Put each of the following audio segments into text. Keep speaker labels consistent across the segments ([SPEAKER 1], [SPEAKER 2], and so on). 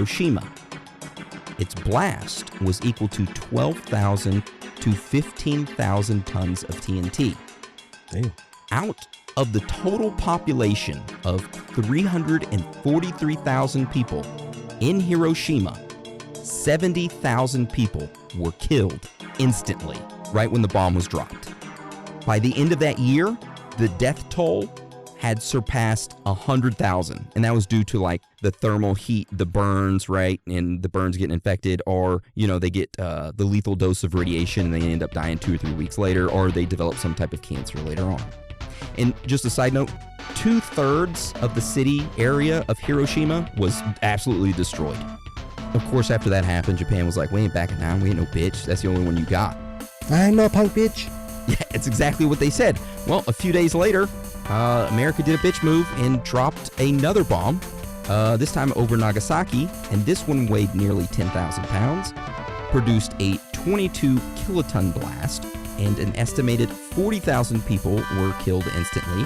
[SPEAKER 1] Hiroshima. Its blast was equal to 12,000 to 15,000 tons of TNT.
[SPEAKER 2] Damn.
[SPEAKER 1] Out of the total population of 343,000 people in Hiroshima, 70,000 people were killed instantly, right when the bomb was dropped. By the end of that year, the death toll had surpassed 100,000, and that was due to like the thermal heat, the burns, right, and the burns getting infected, or they get the lethal dose of radiation and they end up dying 2 or 3 weeks later, or they develop some type of cancer later on. And just a side note, 2/3 of the city area of Hiroshima was absolutely destroyed. Of course, after that happened, Japan was like, we ain't backing down, we ain't no bitch, that's the only one you got.
[SPEAKER 2] I ain't no punk bitch.
[SPEAKER 1] Yeah, it's exactly what they said. Well, a few days later, America did a bitch move and dropped another bomb, this time over Nagasaki, and this one weighed nearly 10,000 pounds, produced a 22 kiloton blast, and an estimated 40,000 people were killed instantly,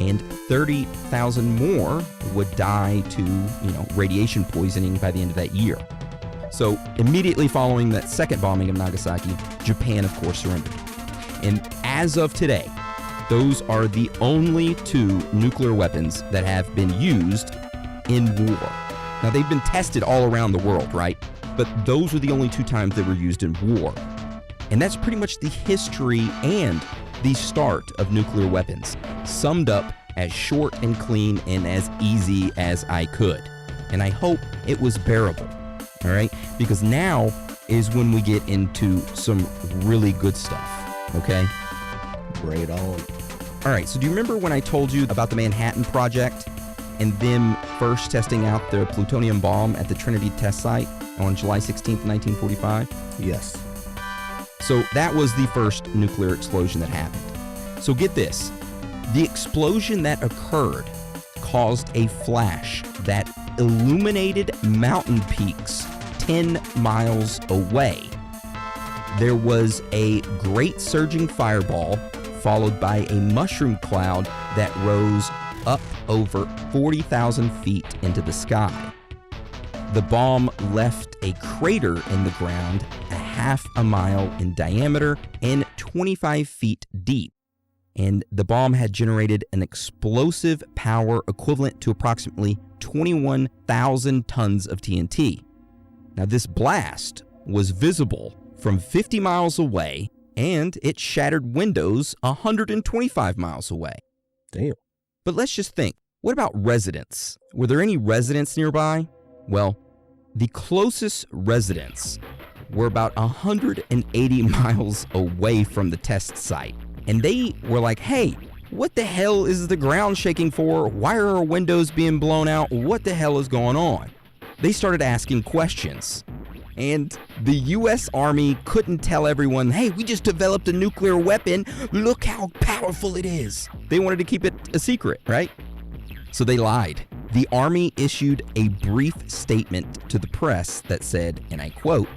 [SPEAKER 1] and 30,000 more would die to, radiation poisoning by the end of that year. So immediately following that second bombing of Nagasaki, Japan, of course, surrendered. And as of today, those are the only 2 nuclear weapons that have been used in war. Now, they've been tested all around the world, right? But those were the only 2 times they were used in war. And that's pretty much the history and the start of nuclear weapons, summed up as short and clean and as easy as I could. And I hope it was bearable, all right? Because now is when we get into some really good stuff, okay?
[SPEAKER 2] Bring it on.
[SPEAKER 1] All right, so do you remember when I told you about the Manhattan Project and them first testing out the plutonium bomb at the Trinity test site on July 16th, 1945?
[SPEAKER 2] Yes.
[SPEAKER 1] So that was the first nuclear explosion that happened. So get this, the explosion that occurred caused a flash that illuminated mountain peaks 10 miles away. There was a great surging fireball followed by a mushroom cloud that rose up over 40,000 feet into the sky. The bomb left a crater in the ground a half a mile in diameter and 25 feet deep. And the bomb had generated an explosive power equivalent to approximately 21,000 tons of TNT. Now, this blast was visible from 50 miles away, and it shattered windows 125 miles away.
[SPEAKER 2] Damn.
[SPEAKER 1] But let's just think, what about residents? Were there any residents nearby? Well, the closest residents were about 180 miles away from the test site. And they were like, hey, what the hell is the ground shaking for? Why are our windows being blown out? What the hell is going on? They started asking questions. And the U.S. Army couldn't tell everyone, hey, we just developed a nuclear weapon. Look how powerful it is. They wanted to keep it a secret, right? So they lied. The Army issued a brief statement to the press that said, and I quote,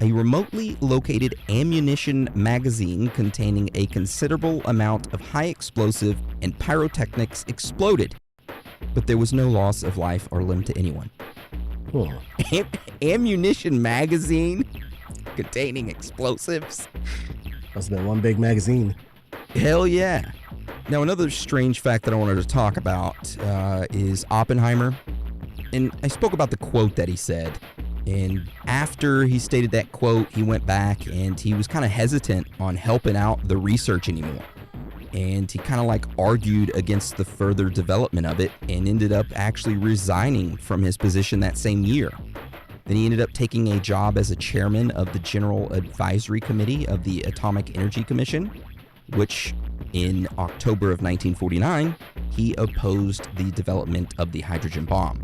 [SPEAKER 1] "A remotely located ammunition magazine containing a considerable amount of high explosive and pyrotechnics exploded, but there was no loss of life or limb to anyone."
[SPEAKER 2] Huh.
[SPEAKER 1] Ammunition magazine containing explosives?
[SPEAKER 2] Must have been one big magazine.
[SPEAKER 1] Hell yeah. Now, another strange fact that I wanted to talk about is Oppenheimer. And I spoke about the quote that he said. And after he stated that quote, he went back and he was kind of hesitant on helping out the research anymore. And he kind of argued against the further development of it and ended up actually resigning from his position that same year. Then he ended up taking a job as a chairman of the General Advisory Committee of the Atomic Energy Commission, which in October of 1949, he opposed the development of the hydrogen bomb.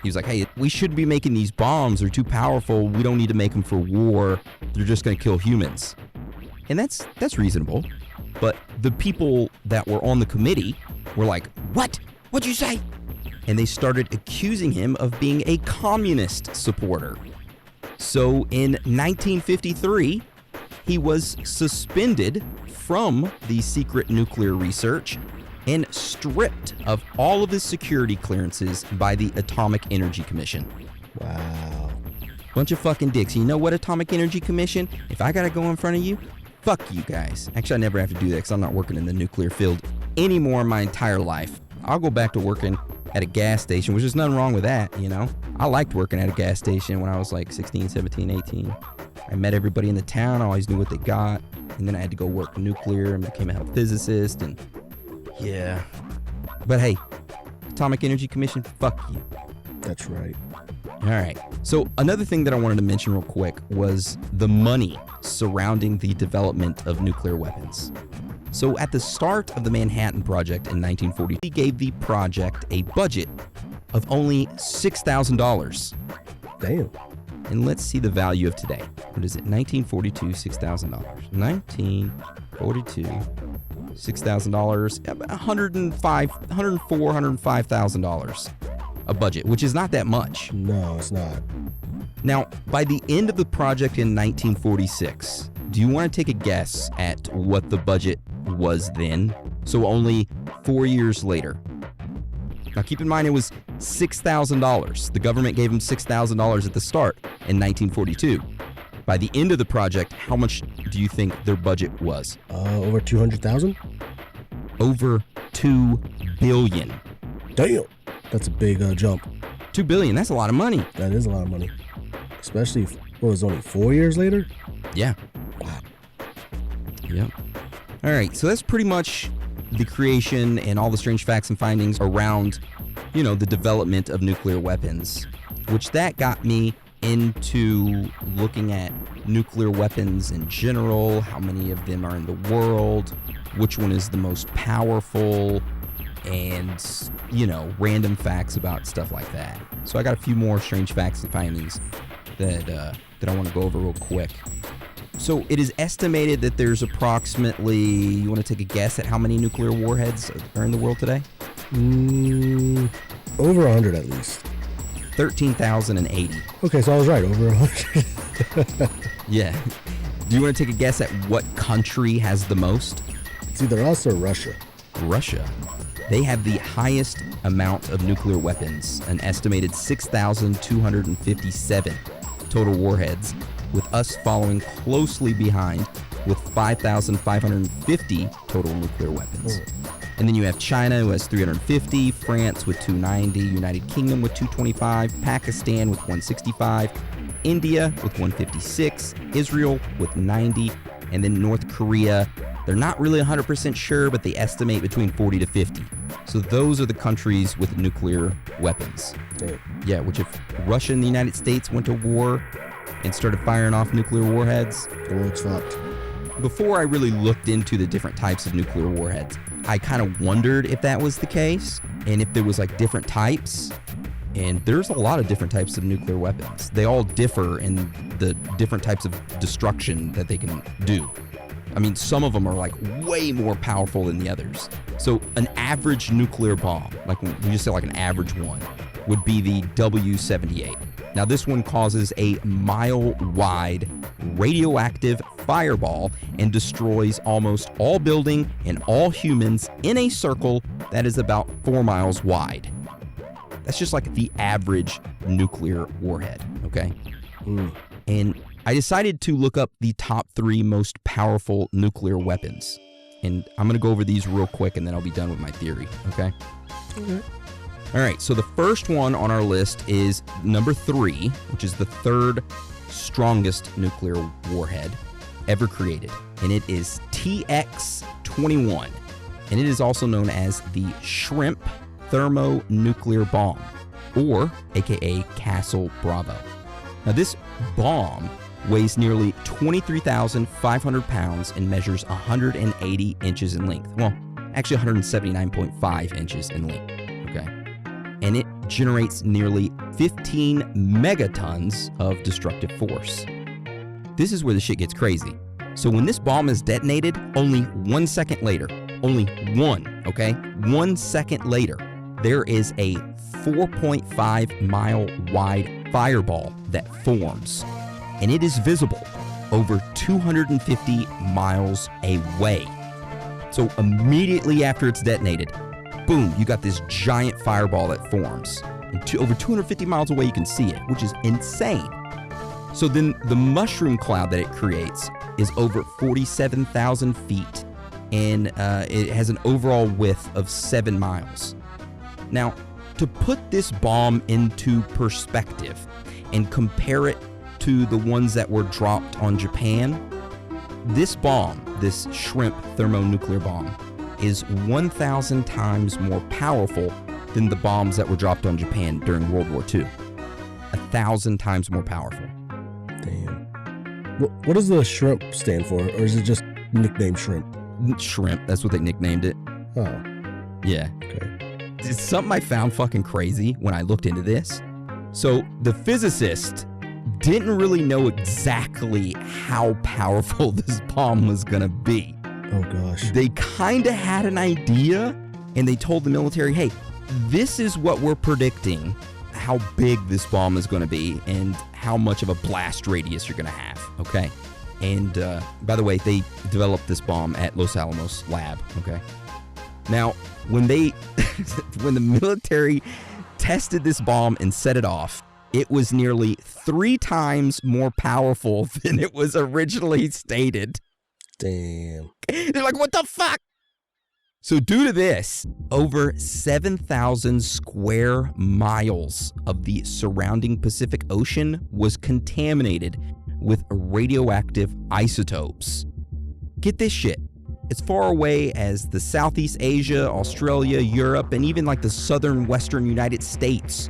[SPEAKER 1] He was like, hey, we shouldn't be making these bombs. They're too powerful. We don't need to make them for war. They're just going to kill humans. And that's reasonable. But the people that were on the committee were like, what? What'd you say? And they started accusing him of being a communist supporter. So in 1953, he was suspended from the secret nuclear research and stripped of all of his security clearances by the Atomic Energy Commission.
[SPEAKER 2] Wow.
[SPEAKER 1] Bunch of fucking dicks. You know what, Atomic Energy Commission? If I gotta go in front of you, fuck you guys. Actually, I never have to do that because I'm not working in the nuclear field anymore in my entire life. I'll go back to working at a gas station, which is nothing wrong with that, you know? I liked working at a gas station when I was like 16, 17, 18. I met everybody in the town. I always knew what they got. And then I had to go work nuclear and became a health physicist. And yeah. But hey, Atomic Energy Commission, fuck you.
[SPEAKER 2] That's right.
[SPEAKER 1] All right. So another thing that I wanted to mention real quick was the money surrounding the development of nuclear weapons. So at the start of the Manhattan Project in 1940, he gave the project a budget of only $6,000.
[SPEAKER 2] Damn.
[SPEAKER 1] And let's see the value of today. What is it? 1942, $6,000. 1942, $6,000, $105,000 a budget, which is not that much.
[SPEAKER 2] No, it's not.
[SPEAKER 1] Now, by the end of the project in 1946, do you want to take a guess at what the budget was then? So only 4 years later. Now keep in mind it was $6,000. The government gave them $6,000 at the start in 1942. By the end of the project, how much do you think their budget was?
[SPEAKER 2] Over 200,000?
[SPEAKER 1] Over $2 billion.
[SPEAKER 2] Damn. That's a big jump.
[SPEAKER 1] $2 billion, that's a lot of money.
[SPEAKER 2] That is a lot of money. Especially if it was only 4 years later?
[SPEAKER 1] Yeah.
[SPEAKER 2] Wow.
[SPEAKER 1] Yep. All right, so that's pretty much the creation and all the strange facts and findings around, the development of nuclear weapons, which that got me into looking at nuclear weapons in general, how many of them are in the world, which one is the most powerful, and, random facts about stuff like that. So I got a few more strange facts and findings that I want to go over real quick. So it is estimated that there's approximately, you want to take a guess at how many nuclear warheads are in the world today?
[SPEAKER 2] Over 100 at least.
[SPEAKER 1] 13,080.
[SPEAKER 2] Okay, so I was right, over 100.
[SPEAKER 1] Yeah. Do you want to take a guess at what country has the most?
[SPEAKER 2] It's either us or Russia.
[SPEAKER 1] Russia. They have the highest amount of nuclear weapons, an estimated 6,257 total warheads, with us following closely behind with 5,550 total nuclear weapons. And then you have China, who has 350, France with 290, United Kingdom with 225, Pakistan with 165, India with 156, Israel with 90, and then North Korea. They're not really 100% sure, but they estimate between 40 to 50. So those are the countries with nuclear weapons.
[SPEAKER 2] Damn.
[SPEAKER 1] Yeah, which if Russia and the United States went to war and started firing off nuclear warheads,
[SPEAKER 2] The world's fucked.
[SPEAKER 1] before I really looked into the different types of nuclear warheads, I kind of wondered if that was the case and if there was like different types. And there's a lot of different types of nuclear weapons. They all differ in the different types of destruction that they can do. I mean, some of them are like way more powerful than the others. So an average nuclear bomb, like we just say like an average one, would be the W-78. Now this one causes a mile-wide radioactive fireball and destroys almost all building and all humans in a circle that is about 4 miles wide. That's just like the average nuclear warhead, okay? And I decided to look up the top 3 most powerful nuclear weapons. And I'm going to go over these real quick and then I'll be done with my theory, okay?
[SPEAKER 2] Okay.
[SPEAKER 1] All right, so the first one on our list is number 3, which is the third strongest nuclear warhead ever created. And it is TX-21. And it is also known as the Shrimp Thermonuclear Bomb, or AKA Castle Bravo. Now this bomb weighs nearly 23,500 pounds and measures 180 inches in length. Well, actually 179.5 inches in length, okay? And it generates nearly 15 megatons of destructive force. This is where the shit gets crazy. So when this bomb is detonated, only 1 second later, only one, okay? 1 second later, there is a 4.5 mile wide fireball that forms, and it is visible over 250 miles away. So immediately after it's detonated, boom, you got this giant fireball that forms. And over 250 miles away, you can see it, which is insane. So then the mushroom cloud that it creates is over 47,000 feet, and it has an overall width of 7 miles. Now, to put this bomb into perspective and compare it to the ones that were dropped on Japan, this bomb, this shrimp thermonuclear bomb, is 1,000 times more powerful than the bombs that were dropped on Japan during World War II. 1,000 times more powerful.
[SPEAKER 2] Damn. What does the shrimp stand for? Or is it just nicknamed shrimp?
[SPEAKER 1] Shrimp, that's what they nicknamed it.
[SPEAKER 2] Oh.
[SPEAKER 1] Yeah.
[SPEAKER 2] Okay.
[SPEAKER 1] It's something I found fucking crazy when I looked into this. So the physicist didn't really know exactly how powerful this bomb was gonna be.
[SPEAKER 2] Oh gosh.
[SPEAKER 1] They kind of had an idea, and they told the military, hey, this is what we're predicting, how big this bomb is going to be and how much of a blast radius you're going to have, okay? And by the way, they developed this bomb at Los Alamos lab, okay? Now, when when the military tested this bomb and set it off, it was nearly 3 times more powerful than it was originally stated.
[SPEAKER 2] Damn.
[SPEAKER 1] They're like, what the fuck? So due to this, over 7,000 square miles of the surrounding Pacific Ocean was contaminated with radioactive isotopes. Get this shit. As far away as the Southeast Asia, Australia, Europe, and even like the southern western United States,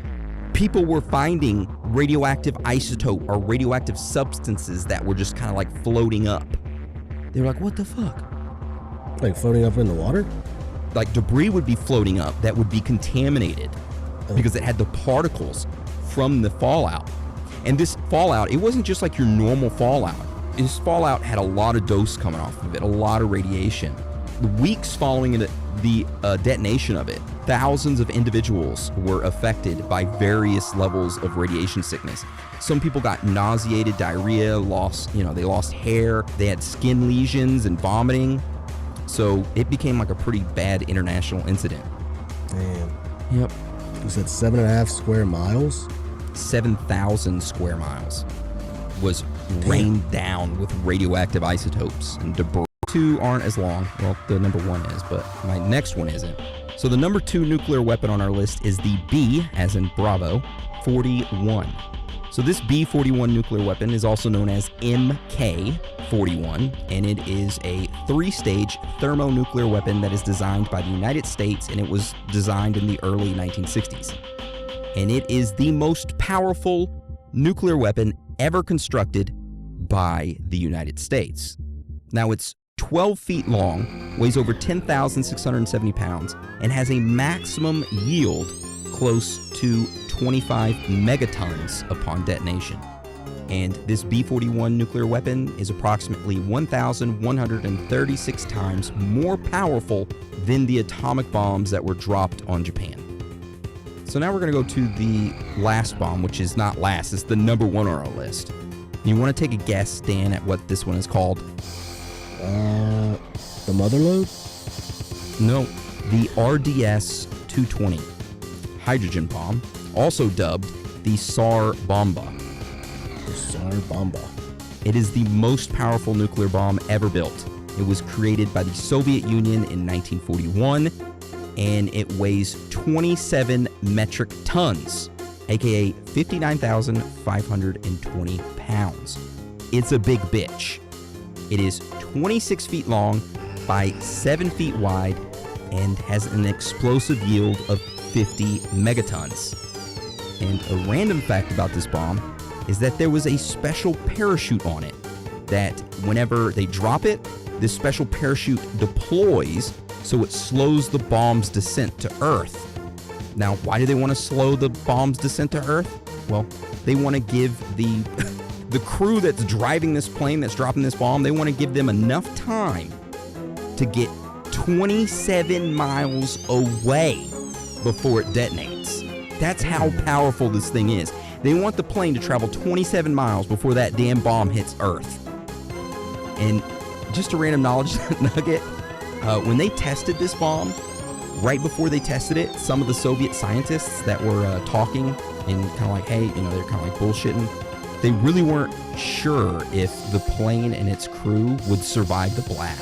[SPEAKER 1] people were finding radioactive isotope or radioactive substances that were just kind of like floating up. They were like, what the fuck?
[SPEAKER 2] Like floating up in the water?
[SPEAKER 1] Like debris would be floating up that would be contaminated because it had the particles from the fallout. And this fallout, it wasn't just like your normal fallout. This fallout had a lot of dose coming off of it, a lot of radiation. The weeks following the detonation of it, thousands of individuals were affected by various levels of radiation sickness. Some people got nauseated, diarrhea, they lost hair, they had skin lesions and vomiting. So it became like a pretty bad international incident.
[SPEAKER 2] Damn.
[SPEAKER 1] Yep.
[SPEAKER 2] You said 7.5 square miles?
[SPEAKER 1] 7,000 square miles was rained down with radioactive isotopes and debris. 2 aren't as long. Well, the number 1 is, but my next one isn't. So the number 2 nuclear weapon on our list is the B, as in Bravo, 41. So this B-41 nuclear weapon is also known as MK-41, and it is a 3-stage thermonuclear weapon that is designed by the United States, and it was designed in the early 1960s. And it is the most powerful nuclear weapon ever constructed by the United States. Now, it's 12 feet long, weighs over 10,670 pounds, and has a maximum yield close to 25 megatons upon detonation. And this B-41 nuclear weapon is approximately 1,136 times more powerful than the atomic bombs that were dropped on Japan. So now we're going to go to the last bomb, which is not last, it's the number 1 on our list. You want to take a guess, Dan, at what this one is called?
[SPEAKER 2] The Motherlode?
[SPEAKER 1] No, the RDS-220 hydrogen bomb, also dubbed the Tsar Bomba.
[SPEAKER 2] The Tsar Bomba.
[SPEAKER 1] It is the most powerful nuclear bomb ever built. It was created by the Soviet Union in 1941, and it weighs 27 metric tons, aka 59,520 pounds. It's a big bitch. It is 26 feet long by 7 feet wide and has an explosive yield of 50 megatons. And a random fact about this bomb is that there was a special parachute on it that whenever they drop it, this special parachute deploys so it slows the bomb's descent to Earth. Now, why do they want to slow the bomb's descent to Earth? Well, they want to give the crew that's driving this plane that's dropping this bomb, they want to give them enough time to get 27 miles away before it detonates. That's how powerful this thing is. They want the plane to travel 27 miles before that damn bomb hits Earth. And just a random knowledge nugget, when they tested this bomb, right before they tested it, some of the Soviet scientists that were talking and kind of like, hey, they're kind of like bullshitting. They really weren't sure if the plane and its crew would survive the blast.